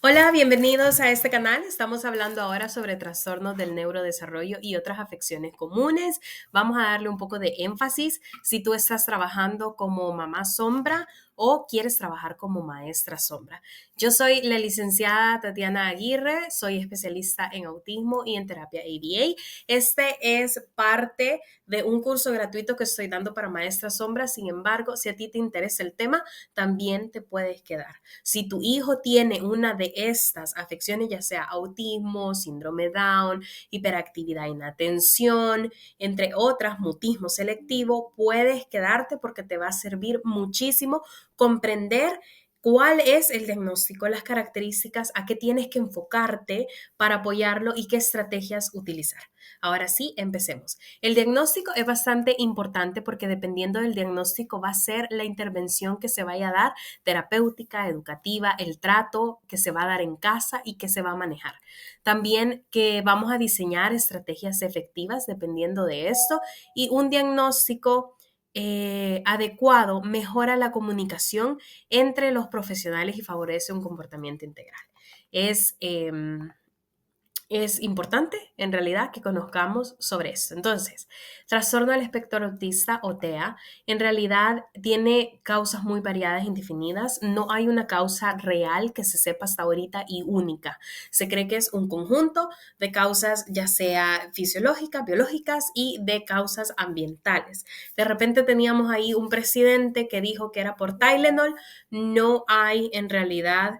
Hola, bienvenidos a este canal. Estamos hablando ahora sobre trastornos del neurodesarrollo y otras afecciones comunes. Vamos a darle un poco de énfasis si tú estás trabajando como mamá sombra o quieres trabajar como maestra sombra. Yo soy la licenciada Tatiana Aguirre, soy especialista en autismo y en terapia ABA. Este es parte de un curso gratuito que estoy dando para maestras sombra. Sin embargo, si a ti te interesa el tema, también te puedes quedar. Si tu hijo tiene una de estas afecciones, ya sea autismo, síndrome Down, hiperactividad e inatención, entre otras, mutismo selectivo, puedes quedarte porque te va a servir muchísimo comprender cuál es el diagnóstico, las características, a qué tienes que enfocarte para apoyarlo y qué estrategias utilizar. Ahora sí, empecemos. El diagnóstico es bastante importante porque dependiendo del diagnóstico va a ser la intervención que se vaya a dar, terapéutica, educativa, el trato que se va a dar en casa y que se va a manejar. También que vamos a diseñar estrategias efectivas dependiendo de esto y un diagnóstico adecuado mejora la comunicación entre los profesionales y favorece un comportamiento integral. Es, eh, es importante en realidad que conozcamos sobre esto. Entonces, trastorno del espectro autista o TEA en realidad tiene causas muy variadas e indefinidas. No hay una causa real que se sepa hasta ahorita y única. Se cree que es un conjunto de causas ya sea fisiológicas, biológicas y de causas ambientales. De repente teníamos ahí un presidente que dijo que era por Tylenol. No hay en realidad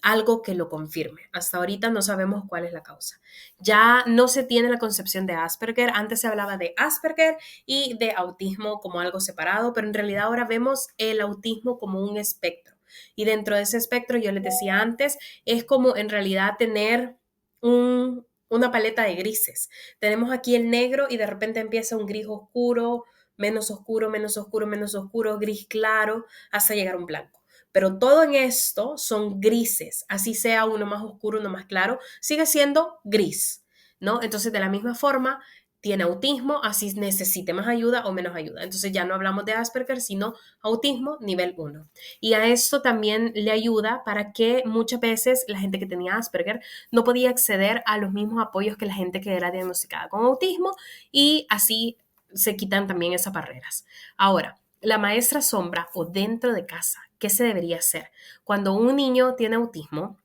algo que lo confirme. Hasta ahorita no sabemos cuál es la causa. Ya no se tiene la concepción de Asperger. Antes se hablaba de Asperger y de autismo como algo separado, pero en realidad ahora vemos el autismo como un espectro. Y dentro de ese espectro, yo les decía antes, es como en realidad tener una paleta de grises. Tenemos aquí el negro y de repente empieza un gris oscuro, menos oscuro, menos oscuro, menos oscuro, gris claro, hasta llegar a un blanco. Pero todo en esto son grises, así sea uno más oscuro, uno más claro, sigue siendo gris, ¿no? Entonces, de la misma forma, tiene autismo, así necesite más ayuda o menos ayuda. Entonces, ya no hablamos de Asperger, sino autismo nivel 1. Y a esto también le ayuda para que muchas veces la gente que tenía Asperger no podía acceder a los mismos apoyos que la gente que era diagnosticada con autismo y así se quitan también esas barreras. Ahora, la maestra sombra o dentro de casa, ¿qué se debería hacer? Cuando un niño tiene autismo,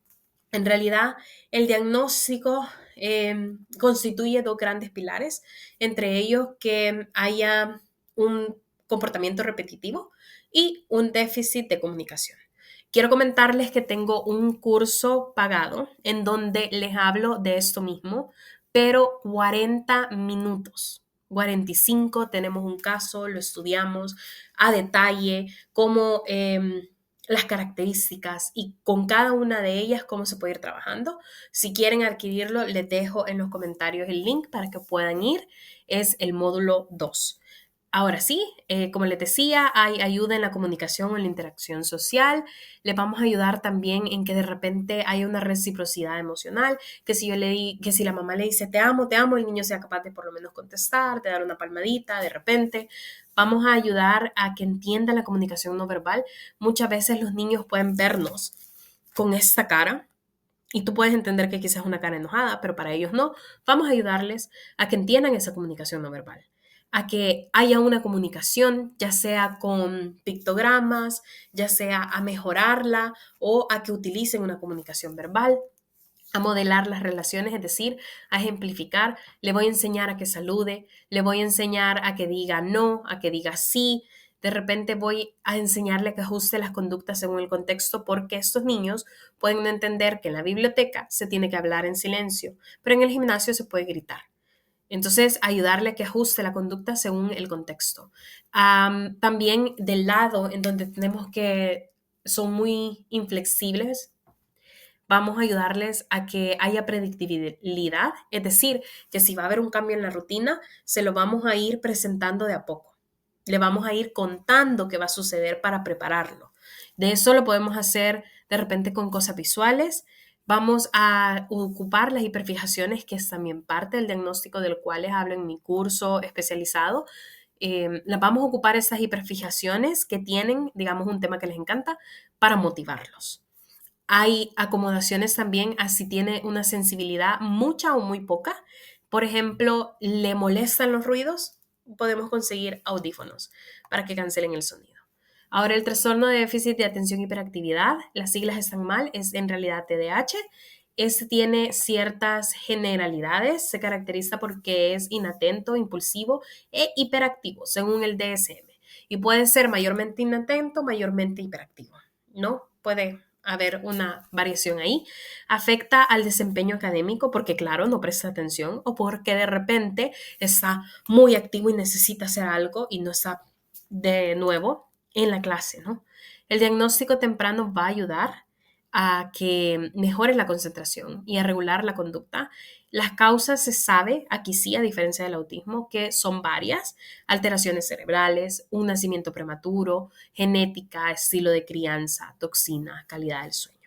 en realidad el diagnóstico constituye dos grandes pilares, entre ellos que haya un comportamiento repetitivo y un déficit de comunicación. Quiero comentarles que tengo un curso pagado en donde les hablo de esto mismo, pero 40 minutos. 45, tenemos un caso, lo estudiamos a detalle, cómo las características y con cada una de ellas cómo se puede ir trabajando. Si quieren adquirirlo, les dejo en los comentarios el link para que puedan ir. Es el módulo 2. Ahora sí, como les decía, hay ayuda en la comunicación, en la interacción social. Les vamos a ayudar también en que de repente haya una reciprocidad emocional, que si la mamá le dice te amo, el niño sea capaz de por lo menos contestar, de dar una palmadita de repente. Vamos a ayudar a que entienda la comunicación no verbal. Muchas veces los niños pueden vernos con esta cara y tú puedes entender que quizás es una cara enojada, pero para ellos no. Vamos a ayudarles a que entiendan esa comunicación no verbal, a que haya una comunicación, ya sea con pictogramas, ya sea a mejorarla o a que utilicen una comunicación verbal, a modelar las relaciones, es decir, a ejemplificar. Le voy a enseñar a que salude, le voy a enseñar a que diga no, a que diga sí. De repente voy a enseñarle a que ajuste las conductas según el contexto porque estos niños pueden no entender que en la biblioteca se tiene que hablar en silencio, pero en el gimnasio se puede gritar. Entonces, ayudarle a que ajuste la conducta según el contexto. También del lado en donde tenemos que son muy inflexibles, vamos a ayudarles a que haya predictibilidad, es decir, que si va a haber un cambio en la rutina, se lo vamos a ir presentando de a poco. Le vamos a ir contando qué va a suceder para prepararlo. De eso lo podemos hacer de repente con cosas visuales. Vamos a ocupar las hiperfijaciones, que es también parte del diagnóstico del cual les hablo en mi curso especializado. Las vamos a ocupar esas hiperfijaciones que tienen, digamos, un tema que les encanta para motivarlos. Hay acomodaciones también a si tiene una sensibilidad mucha o muy poca. Por ejemplo, le molestan los ruidos, podemos conseguir audífonos para que cancelen el sonido. Ahora, el trastorno de déficit de atención y hiperactividad, las siglas están mal, es en realidad TDAH. Este tiene ciertas generalidades, se caracteriza porque es inatento, impulsivo e hiperactivo, según el DSM. Y puede ser mayormente inatento, mayormente hiperactivo, ¿no? Puede haber una variación ahí. Afecta al desempeño académico porque, claro, no presta atención o porque de repente está muy activo y necesita hacer algo y no está de nuevo en la clase, ¿no? El diagnóstico temprano va a ayudar a que mejore la concentración y a regular la conducta. Las causas se sabe, aquí sí, a diferencia del autismo, que son varias: alteraciones cerebrales, un nacimiento prematuro, genética, estilo de crianza, toxinas, calidad del sueño.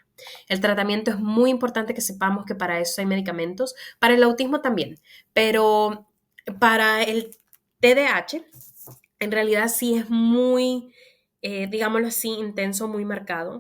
El tratamiento es muy importante que sepamos que para eso hay medicamentos, para el autismo también, pero para el TDAH en realidad sí es muy, digámoslo así, intenso, muy marcado.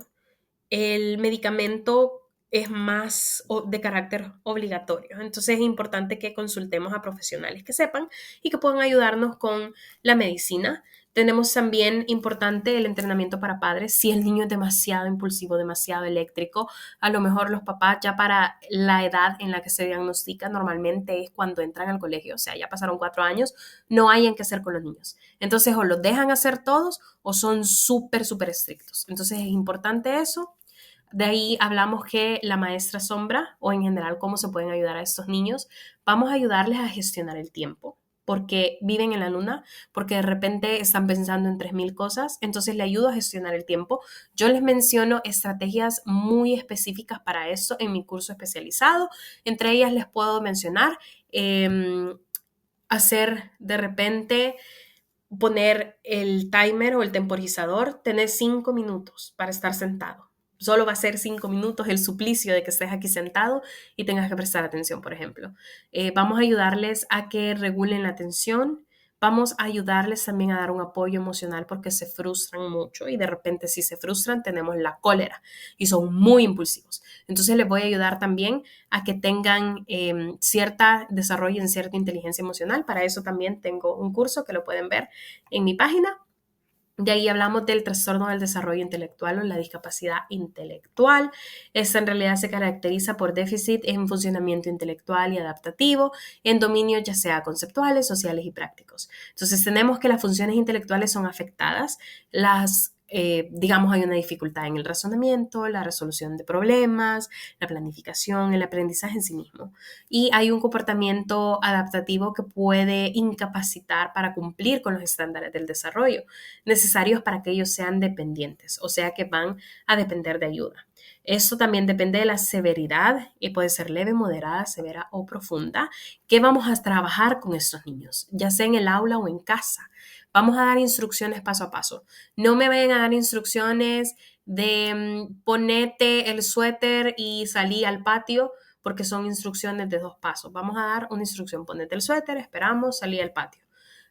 El medicamento es más de carácter obligatorio. Entonces es importante que consultemos a profesionales que sepan y que puedan ayudarnos con la medicina. Tenemos también importante el entrenamiento para padres. Si el niño es demasiado impulsivo, demasiado eléctrico, a lo mejor los papás ya para la edad en la que se diagnostica normalmente es cuando entran al colegio, o sea, ya pasaron 4 años, no hayan que hacer con los niños. Entonces o los dejan hacer todos o son súper, súper estrictos. Entonces es importante eso. De ahí hablamos que la maestra sombra o en general cómo se pueden ayudar a estos niños. Vamos a ayudarles a gestionar el tiempo porque viven en la luna, porque de repente están pensando en 3000 cosas, entonces le ayudo a gestionar el tiempo. Yo les menciono estrategias muy específicas para eso en mi curso especializado. Entre ellas les puedo mencionar hacer de repente poner el timer o el temporizador, tener 5 minutos para estar sentado. Solo va a ser 5 minutos el suplicio de que estés aquí sentado y tengas que prestar atención, por ejemplo. Vamos a ayudarles a que regulen la atención. Vamos a ayudarles también a dar un apoyo emocional porque se frustran mucho y de repente si se frustran tenemos la cólera y son muy impulsivos. Entonces les voy a ayudar también a que tengan cierta desarrollo en cierta inteligencia emocional. Para eso también tengo un curso que lo pueden ver en mi página. De ahí hablamos del trastorno del desarrollo intelectual o la discapacidad intelectual. Esta en realidad se caracteriza por déficit en funcionamiento intelectual y adaptativo, en dominios ya sea conceptuales, sociales y prácticos. Entonces tenemos que las funciones intelectuales son afectadas, digamos, hay una dificultad en el razonamiento, la resolución de problemas, la planificación, el aprendizaje en sí mismo. Y hay un comportamiento adaptativo que puede incapacitar para cumplir con los estándares del desarrollo necesarios para que ellos sean dependientes, o sea que van a depender de ayuda. Esto también depende de la severidad y puede ser leve, moderada, severa o profunda. ¿Qué vamos a trabajar con estos niños? Ya sea en el aula o en casa. Vamos a dar instrucciones paso a paso. No me vayan a dar instrucciones de ponete el suéter y salí al patio porque son instrucciones de 2 pasos. Vamos a dar una instrucción, ponete el suéter, esperamos, salí al patio.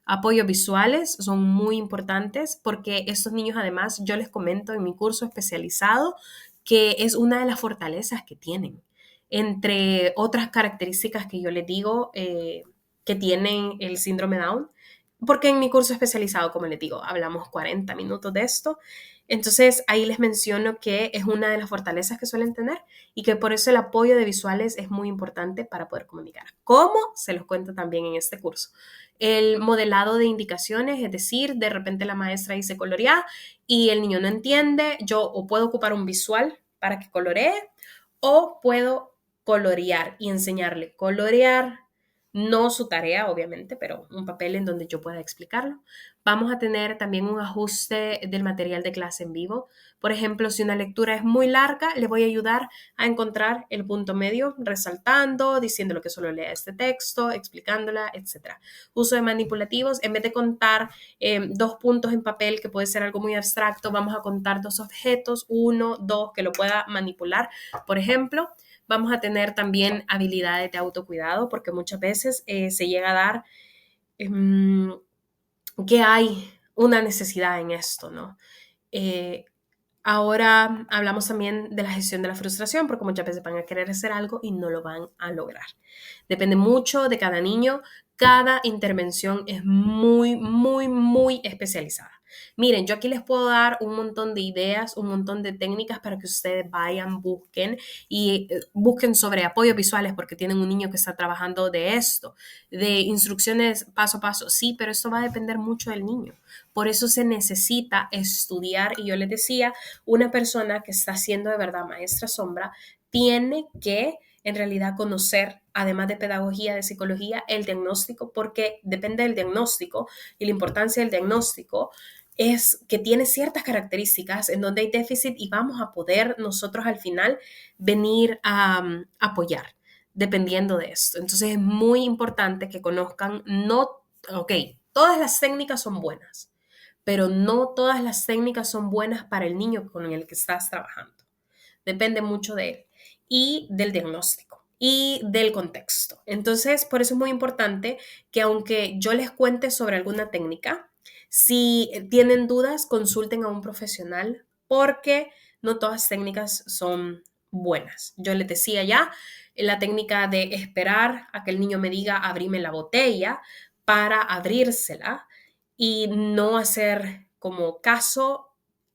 Apoyos visuales son muy importantes porque estos niños además yo les comento en mi curso especializado que es una de las fortalezas que tienen. Entre otras características que yo les digo que tienen el síndrome Down, porque en mi curso especializado, como les digo, hablamos 40 minutos de esto. Entonces ahí les menciono que es una de las fortalezas que suelen tener y que por eso el apoyo de visuales es muy importante para poder comunicar. ¿Cómo? Se los cuento también en este curso. El modelado de indicaciones, es decir, de repente la maestra dice colorear y el niño no entiende, yo o puedo ocupar un visual para que coloree o puedo colorear y enseñarle colorear, no su tarea, obviamente, pero un papel en donde yo pueda explicarlo. Vamos a tener también un ajuste del material de clase en vivo. Por ejemplo, si una lectura es muy larga, le voy a ayudar a encontrar el punto medio, resaltando, diciendo lo que solo lea este texto, explicándola, etc. Uso de manipulativos, en vez de contar 2 puntos en papel, que puede ser algo muy abstracto, vamos a contar 2 objetos, 1, 2, que lo pueda manipular. Por ejemplo, vamos a tener también habilidades de autocuidado, porque muchas veces se llega a dar que hay una necesidad en esto, ¿no? Ahora hablamos también de la gestión de la frustración, porque muchas veces van a querer hacer algo y no lo van a lograr. Depende mucho de cada niño. Cada intervención es muy, muy, muy especializada. Miren, yo aquí les puedo dar un montón de ideas, un montón de técnicas para que ustedes vayan, busquen y busquen sobre apoyos visuales porque tienen un niño que está trabajando de esto, de instrucciones paso a paso. Sí, pero esto va a depender mucho del niño. Por eso se necesita estudiar y yo les decía, una persona que está siendo de verdad maestra sombra tiene que en realidad conocer, además de pedagogía, de psicología, el diagnóstico, porque depende del diagnóstico y la importancia del diagnóstico es que tiene ciertas características en donde hay déficit y vamos a poder nosotros al final venir a apoyar dependiendo de esto. Entonces es muy importante que conozcan, no, ok, todas las técnicas son buenas, pero no todas las técnicas son buenas para el niño con el que estás trabajando. Depende mucho de él y del diagnóstico y del contexto. Entonces, por eso es muy importante que aunque yo les cuente sobre alguna técnica, si tienen dudas, consulten a un profesional porque no todas las técnicas son buenas. Yo les decía ya, la técnica de esperar a que el niño me diga abrime la botella para abrírsela y no hacer como caso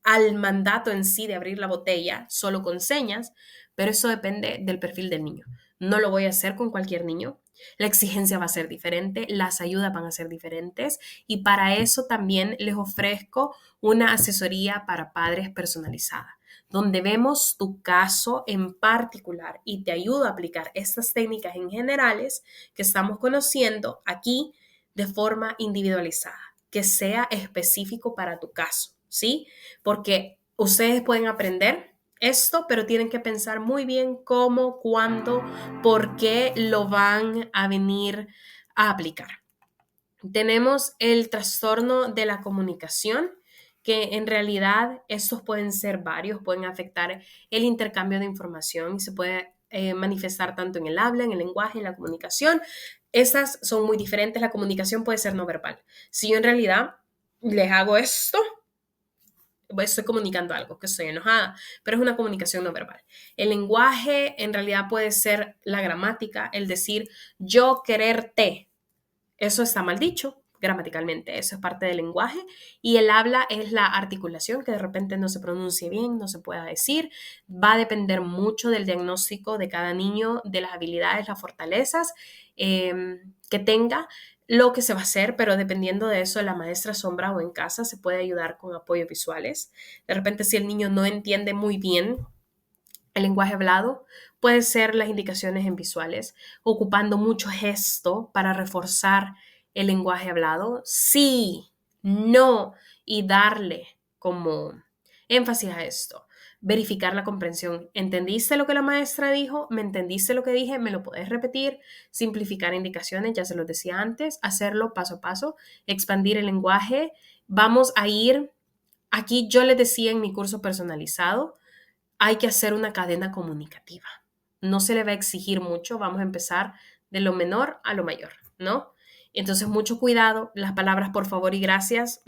al mandato en sí de abrir la botella solo con señas, pero eso depende del perfil del niño. No lo voy a hacer con cualquier niño. La exigencia va a ser diferente, las ayudas van a ser diferentes y para eso también les ofrezco una asesoría para padres personalizada, donde vemos tu caso en particular y te ayudo a aplicar estas técnicas en generales que estamos conociendo aquí de forma individualizada, que sea específico para tu caso, ¿sí? Porque ustedes pueden aprender esto, pero tienen que pensar muy bien cómo, cuándo, por qué lo van a venir a aplicar. Tenemos el trastorno de la comunicación, que en realidad estos pueden ser varios, pueden afectar el intercambio de información y se puede manifestar tanto en el habla, en el lenguaje, en la comunicación. Estas son muy diferentes. La comunicación puede ser no verbal. Si yo en realidad les hago esto, estoy comunicando algo, que estoy enojada, pero es una comunicación no verbal. El lenguaje en realidad puede ser la gramática, el decir yo quererte. Eso está mal dicho gramaticalmente, eso es parte del lenguaje. Y el habla es la articulación, que de repente no se pronuncie bien, no se pueda decir. Va a depender mucho del diagnóstico de cada niño, de las habilidades, las fortalezas que tenga, lo que se va a hacer, pero dependiendo de eso, la maestra sombra o en casa se puede ayudar con apoyos visuales. De repente, si el niño no entiende muy bien el lenguaje hablado, puede ser las indicaciones en visuales, ocupando mucho gesto para reforzar el lenguaje hablado. Sí, no, y darle como énfasis a esto. Verificar la comprensión. ¿Entendiste lo que la maestra dijo? ¿Me entendiste lo que dije? ¿Me lo puedes repetir? Simplificar indicaciones, ya se los decía antes, hacerlo paso a paso, expandir el lenguaje. Vamos a ir, aquí yo les decía en mi curso personalizado, hay que hacer una cadena comunicativa. No se le va a exigir mucho, vamos a empezar de lo menor a lo mayor, ¿no? Entonces, mucho cuidado, las palabras por favor y gracias.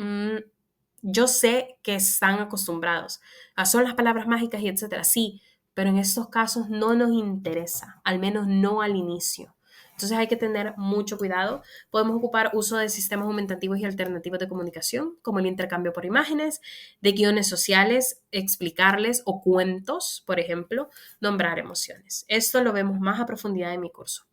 Yo sé que están acostumbrados a son las palabras mágicas y etcétera, sí, pero en estos casos no nos interesa, al menos no al inicio. Entonces hay que tener mucho cuidado. Podemos ocupar uso de sistemas aumentativos y alternativos de comunicación, como el intercambio por imágenes, de guiones sociales, explicarles o cuentos, por ejemplo, nombrar emociones. Esto lo vemos más a profundidad en mi curso.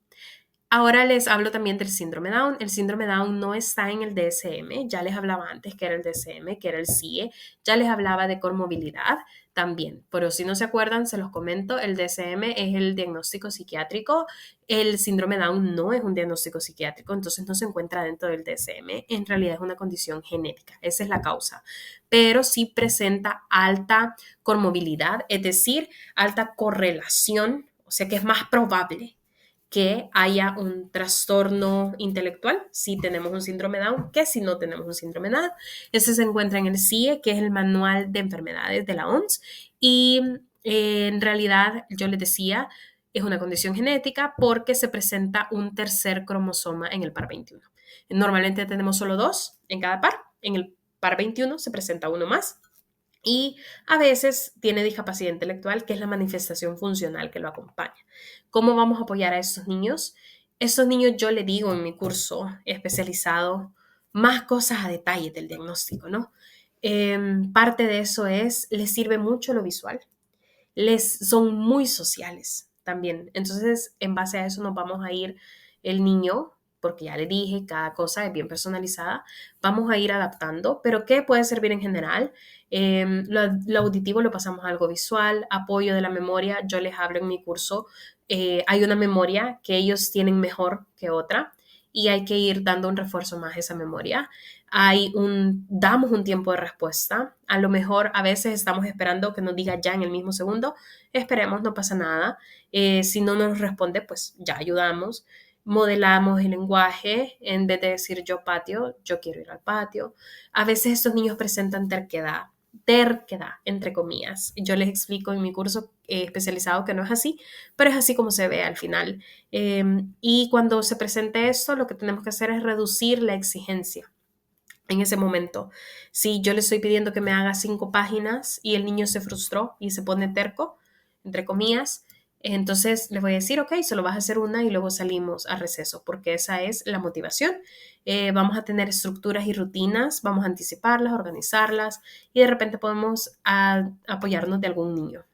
Ahora les hablo también del síndrome Down. El síndrome Down no está en el DSM, ya les hablaba antes que era el DSM, que era el CIE, ya les hablaba de comorbilidad también, pero si no se acuerdan, se los comento, el DSM es el diagnóstico psiquiátrico, el síndrome Down no es un diagnóstico psiquiátrico, entonces no se encuentra dentro del DSM, en realidad es una condición genética, esa es la causa, pero sí presenta alta comorbilidad, es decir, alta correlación, o sea que es más probable que haya un trastorno intelectual si tenemos un síndrome Down que si no tenemos un síndrome Down. Ese se encuentra en el CIE, que es el Manual de Enfermedades de la OMS, y en realidad yo les decía, es una condición genética porque se presenta un tercer cromosoma en el par 21. Normalmente tenemos solo dos en cada par, en el par 21 se presenta uno más y a veces tiene discapacidad intelectual, que es la manifestación funcional que lo acompaña. ¿Cómo vamos a apoyar a estos niños? Estos niños yo le digo en mi curso especializado más cosas a detalle del diagnóstico, ¿no? Parte de eso es, les sirve mucho lo visual, son muy sociales también. Entonces, en base a eso nos vamos a ir el niño, porque ya le dije, cada cosa es bien personalizada, vamos a ir adaptando, pero ¿qué puede servir en general? Lo auditivo lo pasamos a algo visual, apoyo de la memoria, yo les hablo en mi curso, hay una memoria que ellos tienen mejor que otra y hay que ir dando un refuerzo más a esa memoria. Damos un tiempo de respuesta. A lo mejor a veces estamos esperando que nos diga ya en el mismo segundo. Esperemos, no pasa nada. Si no nos responde, pues ya ayudamos. Modelamos el lenguaje. En vez de decir yo patio, yo quiero ir al patio. A veces estos niños presentan terquedad, entre comillas. Yo les explico en mi curso especializado que no es así, pero es así como se ve al final. Y cuando se presente esto, lo que tenemos que hacer es reducir la exigencia en ese momento. Si yo le estoy pidiendo que me haga 5 páginas y el niño se frustró y se pone terco, entre comillas, entonces le voy a decir, ok, solo vas a hacer una y luego salimos a receso, porque esa es la motivación. Vamos a tener estructuras y rutinas, vamos a anticiparlas, organizarlas y de repente podemos apoyarnos de algún niño.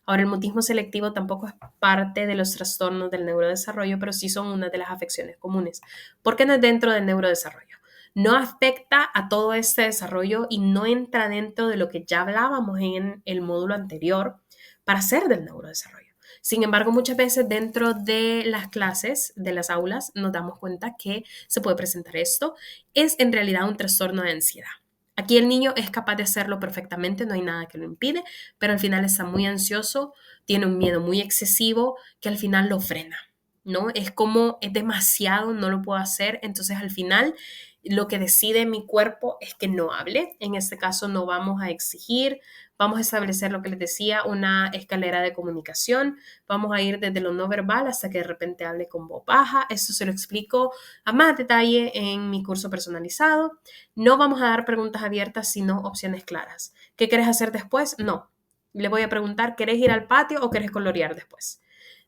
Ahora, el mutismo selectivo tampoco es parte de los trastornos del neurodesarrollo, pero sí son una de las afecciones comunes. ¿Por qué no es dentro del neurodesarrollo? No afecta a todo este desarrollo y no entra dentro de lo que ya hablábamos en el módulo anterior para ser del neurodesarrollo. Sin embargo, muchas veces dentro de las clases, de las aulas, nos damos cuenta que se puede presentar esto. Es en realidad un trastorno de ansiedad. Aquí el niño es capaz de hacerlo perfectamente, no hay nada que lo impide, pero al final está muy ansioso, tiene un miedo muy excesivo que al final lo frena, ¿no? Es como es demasiado, no lo puedo hacer, entonces al final lo que decide mi cuerpo es que no hable. En este caso no vamos a exigir, vamos a establecer lo que les decía, una escalera de comunicación. Vamos a ir desde lo no verbal hasta que de repente hable con voz baja. Eso se lo explico a más detalle en mi curso personalizado. No vamos a dar preguntas abiertas, sino opciones claras. ¿Qué quieres hacer después? No. Le voy a preguntar, ¿querés ir al patio o querés colorear después?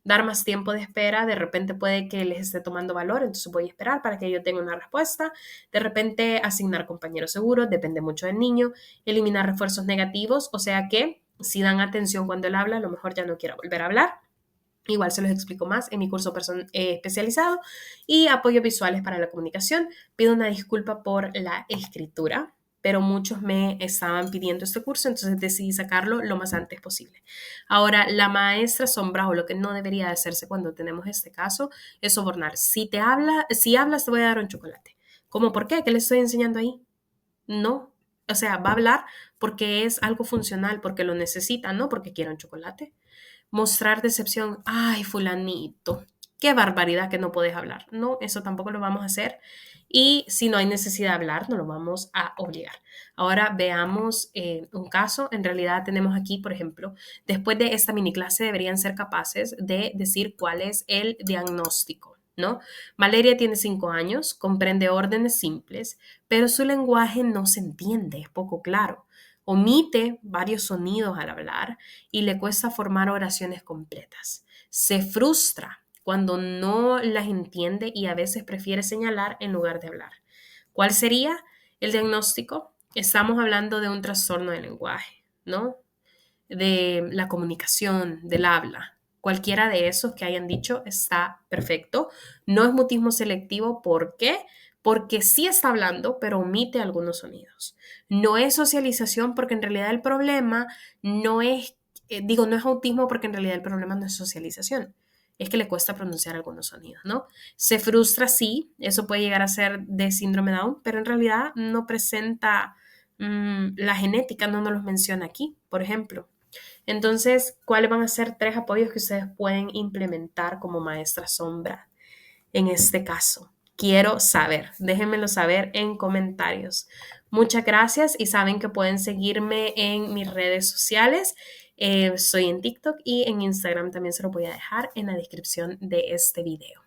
Dar más tiempo de espera, de repente puede que les esté tomando valor, entonces voy a esperar para que yo tenga una respuesta. De repente asignar compañeros seguros, depende mucho del niño. Eliminar refuerzos negativos, o sea que si dan atención cuando él habla, a lo mejor ya no quiero volver a hablar. Igual se los explico más en mi curso especializado. Y apoyos visuales para la comunicación. Pido una disculpa por la escritura, pero muchos me estaban pidiendo este curso, entonces decidí sacarlo lo más antes posible. Ahora, la maestra sombra o lo que no debería de hacerse cuando tenemos este caso es sobornar. Si hablas te voy a dar un chocolate. ¿Cómo? ¿Por qué? ¿Qué le estoy enseñando ahí? No. O sea, va a hablar porque es algo funcional, porque lo necesita, no porque quiera un chocolate. Mostrar decepción, ay, fulanito, qué barbaridad que no puedes hablar. No, eso tampoco lo vamos a hacer. Y si no hay necesidad de hablar, no lo vamos a obligar. Ahora veamos un caso. En realidad tenemos aquí, por ejemplo, después de esta mini clase deberían ser capaces de decir cuál es el diagnóstico, ¿no? Valeria tiene 5 años, comprende órdenes simples, pero su lenguaje no se entiende, es poco claro. Omite varios sonidos al hablar y le cuesta formar oraciones completas. Se frustra cuando no las entiende y a veces prefiere señalar en lugar de hablar. ¿Cuál sería el diagnóstico? Estamos hablando de un trastorno del lenguaje, ¿no? De la comunicación, del habla. Cualquiera de esos que hayan dicho está perfecto. No es mutismo selectivo. ¿Por qué? Porque sí está hablando, pero omite algunos sonidos. No es socialización porque en realidad el problema no es, no es autismo porque en realidad el problema no es socialización. Es que le cuesta pronunciar algunos sonidos, ¿no? Se frustra, sí, eso puede llegar a ser de síndrome Down, pero en realidad no presenta la genética, no nos los menciona aquí, por ejemplo. Entonces, ¿cuáles van a ser 3 apoyos que ustedes pueden implementar como maestra sombra en este caso? Quiero saber, déjenmelo saber en comentarios. Muchas gracias y saben que pueden seguirme en mis redes sociales. Soy en TikTok y en Instagram también se lo voy a dejar en la descripción de este video.